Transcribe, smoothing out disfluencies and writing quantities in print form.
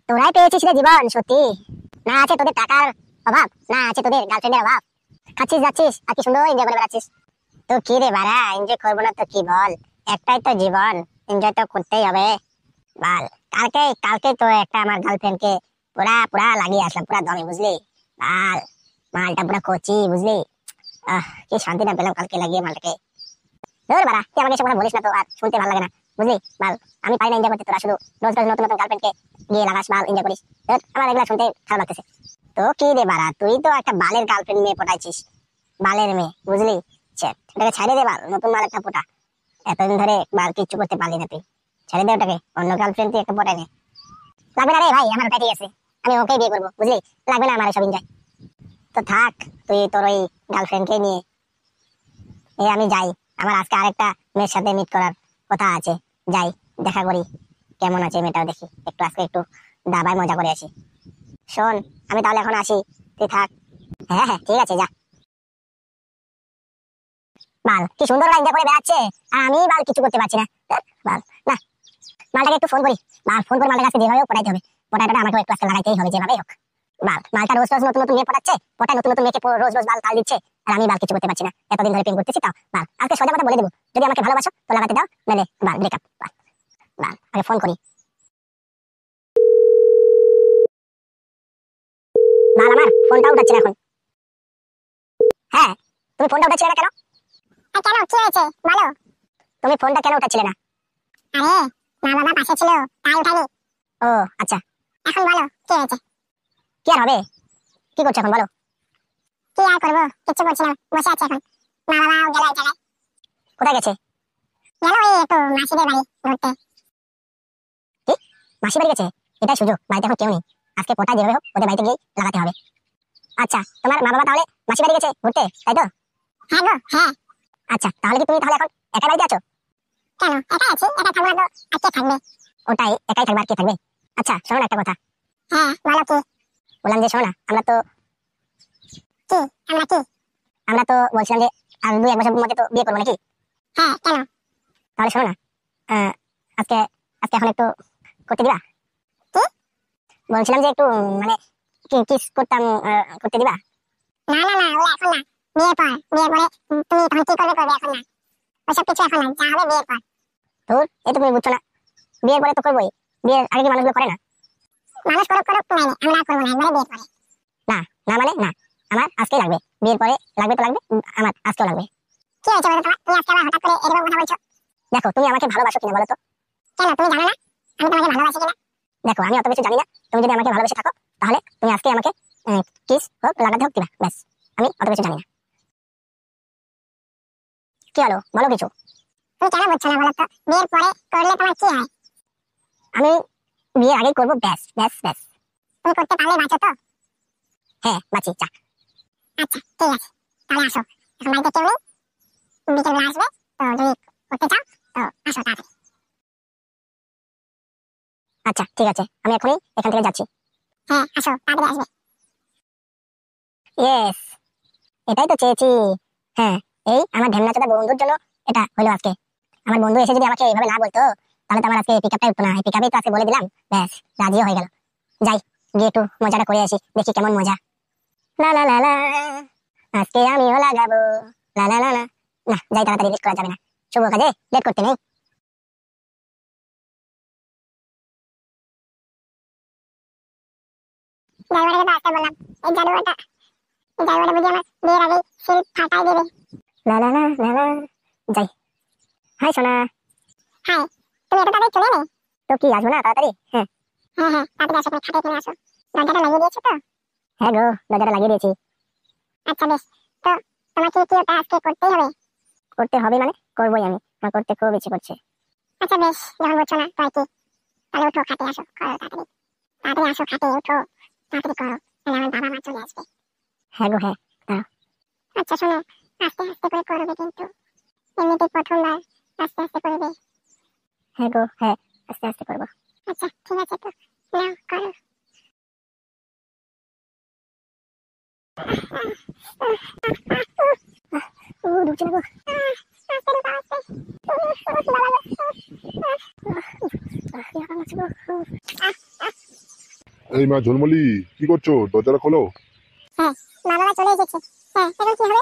তোরাই পেয়েছিস রে জীবন, সত্যি। না আছে তোদের টাকার অভাব, না আছে তোদের গার্লফ্রেন্ডের অভাব। খাচ্ছিস যাচ্ছিস আর কি সুন্দর এনজয় করে বেড়াচ্ছিস। তো কি রে বাড়া, এনজয় করবো না তো কি বল? একটাই তো জীবন, এনজয় তো করতেই হবে। বল। কালকে কালকে তো একটা আমার গার্লফ্রেন্ডকে পুরা পুরা লাগিয়ে আসলাম, পুরা দমে, বুঝলি? বাল, মালটা পুরা কচি, বুঝলি? কি শান্তি না পেলাম কালকে লাগিয়ে মালটাকে। ধর বাড়া, তুই আমাকে এসব কথা বলিস না তো, আর শুনতে ভালো লাগে না, বুঝলি? বাল, আমি পারি না এনজয় করতে, তোরা শুধু রোজ রোজ নতুন নতুন গার্লফ্রেন্ডকে গিয়ে লাগাস, বাল এনজয় করিস। ধর, আমার এগুলা শুনতে খারাপ লাগতেছে। তো কি রে বাড়া, তুই তো একটা বালের গার্লফ্রেন্ড মেয়ে পটাইছিস, বালের মেয়ে, বুঝলি? এটাকে ছেড়ে দে বাল, নতুন মাল একটা পটা। এতদিন ধরে বাল কিচ্ছু করতে পারলি না তুই, ছেড়ে দে ওটাকে, অন্য গার্লফ্রেন্ড তুই একটা পটাই নে। লাগবে না রে ভাই, আমার ওটাই ঠিক আছে, আমি ওকেই বিয়ে করবো, বুঝলি? লাগবে না আমার এসব এনজয়। তো থাক, তুই তোর ওই গার্লফ্রেন্ডকে নিয়ে। আমি যাই, আমার আজকে আরেকটা মেয়ের সাথে মিট করার কথা আছে। যাই, দেখা করি কেমন আছে মেয়েটাও, দেখি একটু, আজকে একটু দাবায় মজা করে আসি। শোন, আমি তাহলে এখন আসি, তুই থাক। হ্যাঁ হ্যাঁ, ঠিক আছে, যা। বাল, কি সুন্দর এনজয় করে বেড়াচ্ছে, আর আমি বাল কিছু করতে পারছি না। বাল, না, মালটাকে একটু ফোন করি। বাল, ফোন করে মালটার কাছে যেভাবে হোক পটাইতে হবে, পটাইটা আমাকে একটু আজকে লাগাইতেই হবে, যেভাবেই হোক। বাল, মালটা রোজ রোজ নতুন নতুন মেয়ে পটাচ্ছে, পটায় নতুন নতুন মেয়েকে রোজ রোজ বাল তাল দিচ্ছে, আর আমি বাল কিছু করতে পারছি না। এতদিন ধরে প্রেম করতেছি, তাও বাল আজকে সোজা কথা বলে দেবো, যদি আমাকে ভালোবাসো তো লাগাতে দাও, নাহলে বাল ব্রেকআপ। বাল, বাল, আগে ফোন করি। বাল, আমার ফোনটা উঠাচ্ছে না এখন। হ্যাঁ, তুমি ফোনটা উঠাচ্ছিলে না কেন? কেন, কি হয়েছে বলো? তুমি ফোনটা কেন উঠাচ্ছিলে না? আরে, মা বাবা পাশে ছিল, তাই উঠাইনি। ও আচ্ছা, এখন বলো কি হয়েছে? কি আর হবে, কি করছো এখন বলো? কি আর করবো, কিচ্ছু করছি না, বসে আছি এখন। মা বাবাও গেল এক জায়গায়। কোথায় গেছে? গেল ওই একটু মাসিদের বাড়ি ঘুরতে। কি, মাসি বাড়ি গেছে? এটাই সুযোগ, বাড়িতে এখন কেউ নেই, আজকে পটা যেভাবে হোক ওদের বাড়িতে গিয়ে লাগাতে হবে। আচ্ছা, তোমার মা বাবা তাহলে মাসি বাড়ি গেছে ঘুরতে, তাই তো? হ্যাঁ গো, হ্যাঁ। আচ্ছা, তাহলে কি তুমি তাহলে এখন একা বাড়িতে আছো? কেন, একা আছি, একা থাকবো না তো আর কে থাকবে? ওটাই, একাই থাকবে, আর কে থাকবে? আচ্ছা শোনো না একটা কথা। হ্যাঁ বলো। কি বললাম যে, শোনো না, আমরা তো কি, আমরা কি, আমরা তো বলছিলাম যে আর 2-1 বছরের মধ্যে তো বিয়ে করবো নাকি? হ্যাঁ, কেন? তাহলে শোনো না, আজকে আজকে এখন একটু করতে দিবা? কি বলছিলাম যে একটু, মানে কিস করতাম, করতে দিবা? না না না, ওলা এখন না, বিয়ের পর, বিয়ের পরে তুমি তখন কি করবে করবে, এখন না, ওসব কিছু এখন না, যা হবে বিয়ের পর। তোর এই তো তুমি বুঝছো না, বিয়ের পরে তো করবোই, বিয়ের আগে কি মানুষগুলো করে না? মানুষ করুক করুক, মানে আমরা করবো না, একবারে বিয়ের পরে। না না মানে না, আমার আজকে লাগবে, বিয়ের পরে লাগবে তো লাগবে, আমার আজকেও লাগবে। কি হয়েছে বলো তোমার, তুমি আজকে আবার হঠাৎ করে এরকম কথা বলছো? দেখো, তুমি আমাকে ভালোবাসো কিনা বলো তো? কেন, তুমি জানো না আমি তোমাকে ভালোবাসি কিনা? দেখো, আমি অত কিছু জানি না, তুমি যদি আমাকে ভালোবেসে থাকো তাহলে তুমি আজকে আমাকে কিস হোক, লাগাতে হোক, দিবা, ব্যাস। আমি অত কিছু জানি না। কি হলো, বলো কিছু। তুমি কেন বুঝছো না বলো তো, বিয়ের পরে করলে তোমার কি হয়? আমি বিয়ের আগে করবো, ব্যাস ব্যাস ব্যাস। তুমি করতে পারলে বাঁচো তো? হ্যাঁ বাঁচি, যা। আচ্ছা ঠিক আছে, তাহলে আসো, এখন বাড়িতে কেউ নেই, বিকেলবেলা আসবে, তো যদি করতে চাও তো আসো তাড়াতাড়ি। আচ্ছা ঠিক আছে, আমি এখনই এখান থেকে যাচ্ছি। হ্যাঁ আসো, তাড়াতাড়ি আসবে। ইয়েস, এটাই তো চেয়েছি। হ্যাঁ, এই আমার ঢেমনাচোদা বন্ধুর জন্য এটা হলো আজকে। আমার বন্ধু এসে যদি আমাকে এইভাবে না বলতো, তাহলে তো আমার আজকে পিকআপটাই উঠতো না। এই পিকআপই তো আজকে বলে দিলাম, ব্যাস, রাজিও হয়ে গেল। যাই, গিয়ে একটু মজাটা করে আসি, দেখি কেমন মজা। লা লা লা লা, আজকে আমিও লাগাবো, লা লা লা লা। না, যাই তাড়াতাড়ি, লেট করা যাবে না, শুভ কাজে লেট করতে নেই। ড্রাইভারকে তো আসতে বললাম, এই জাদুটা, এই ড্রাইভারটা বুঝি আমার বিয়ের আগেই সিল ফাটাই দেবে। লা লা লা লা লা, যাই। হাই সোনা। হাই, তুমি এত তাড়াতাড়ি চলে এলে? তো কি, আসবো না তাড়াতাড়ি? হ্যাঁ হ্যাঁ হ্যাঁ, তাড়াতাড়ি আসো, খাটে কিনে আসো। দরজাটা লাগিয়ে দিয়েছো তো? হ্যাঁ গো, দরজাটা লাগিয়ে দিয়েছি। আচ্ছা বেশ, তো তোমাকে কি ওটা আজকে করতেই হবে? করতে হবে মানে, করবোই আমি, আমার করতে খুব ইচ্ছে করছে। আচ্ছা বেশ, যখন বলছো না তো আর কি, তাহলে উঠো, খাটে আসো, করো তাড়াতাড়ি, তাড়াতাড়ি আসো, খাটে উঠো, তাড়াতাড়ি করো, তাহলে আমার বাবা মা চলে আসবে। হ্যাঁ গো, হ্যাঁ, দাঁড়াও। আচ্ছা শোনো, আস্তে আস্তে করে করবে কিন্তু, এমনিতে প্রথমবার, আস্তে আস্তে করবে। হ্যাঁ গো, হ্যাঁ, আস্তে আস্তে করবো। আচ্ছা ঠিক আছে, তো নাও করো। ঢুকছে না গো, আস্তে ঢুকাও, আস্তে। বাবা গো, এই মা ঝলমলি, কি করছো? দরজাটা খোলো। হ্যাঁ, মা বাবা চলে এসেছে। হ্যাঁ, এখন কি হবে?